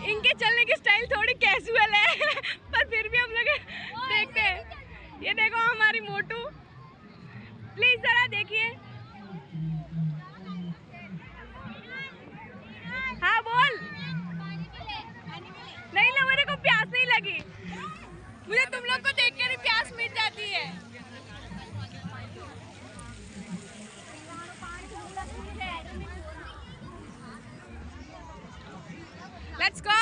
इनके चलने की स्टाइल थोड़ी कैजुअल है पर फिर भी हम लोग देखते हैं। ये देखो हमारी मोटू, प्लीज जरा देखिए। हाँ बोल। नहीं ना, मेरे को प्यास नहीं लगी, मुझे तुम लोग को देख कर ही प्यास मिट जाती है। Let's go.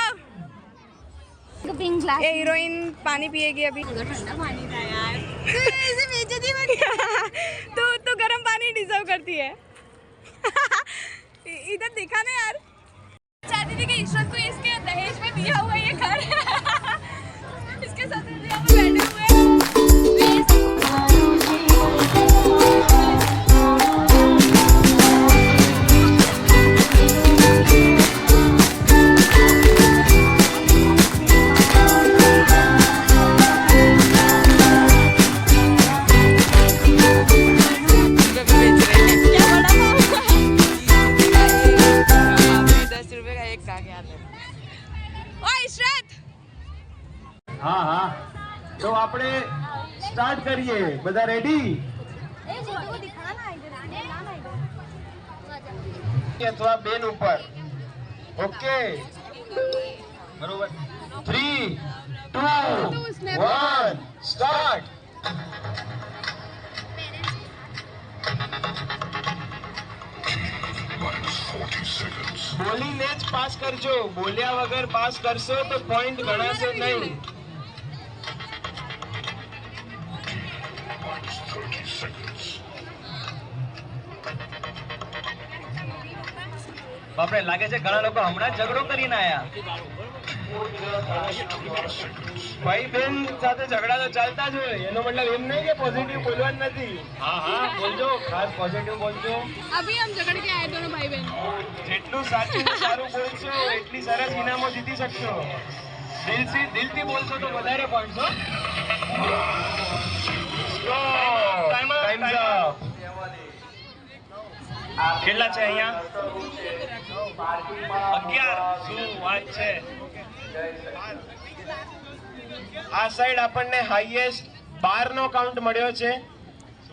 Pink glass. ये हीरोइन पानी पिएगी अभी। ठंडा पानी था यार। ऐसे बेइज्जती मत कर। तू गर्म पानी डिजर्व करती है। इधर देखा ना यार, चाहती थी कि ईश्वर को इसके दहेज में दिया हुआ ये घर इसके साथ बैठे हुए। हाँ हाँ, तो આપણે સ્ટાર્ટ કરીએ, બધા રેડી? અથવા બેન ઉપર, ઓકે બરોબર? 3 2 1 સ્ટાર્ટ. બોલીને જ પાસ કરજો, બોલ્યા વગર પાસ કરશો તો પોઈન્ટ ગણાશે નહીં. બાપરે, લાગે છે ઘણા લોકો હમણાં ઝઘડો કરીને આયા. ભાઈ બેન સાથે ઝઘડા તો ચાલતા જ હોય, એનો મતલબ એમ નહીં કે પોઝિટિવ બોલવાનું નથી. હા હા બોલજો, ખાસ પોઝિટિવ બોલજો. अभी हम झगड़ के आए दोनों भाई बहन। જેટલું સાચું ને સારું બોલશો એટલી સરસ ઇનામો જીતી શકશો. દિલથી બોલશો તો વધારે પોઈન્ટ્સ. Times up. કેટલા છે અહીંયા? 11. શું વાત છે? આ સાઈડ આપણને હાઈએસ્ટ 12 નો કાઉન્ટ મળ્યો છે,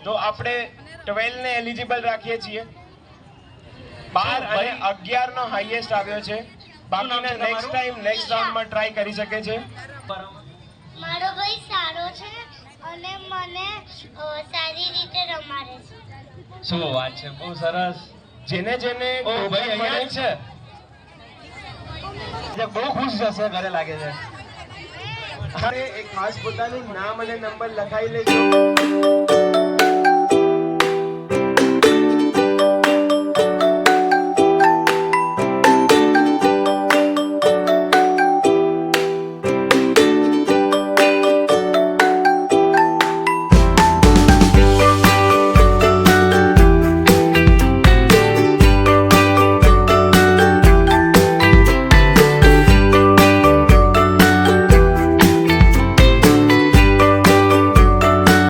તો આપણે 12 ને એલિજિબલ રાખીએ છીએ. 12 અને 11 નો હાઈએસ્ટ આવ્યો છે. બાકીના નેક્સ્ટ ટાઈમ નેક્સ્ટ રાઉન્ડમાં ટ્રાય કરી શકે છે. મારો ભાઈ સારો છે અને મને સારી રીતે રમાડે છે. શું વાત છે, બહુ સરસ. જેને જેને ઓ ભાઈ અહીંયા જ છે, બહુ ખુશ જશે ઘરે લાગે છે. એક ખાસ પોતાનું નામ અને નંબર લખાઈ લેજો.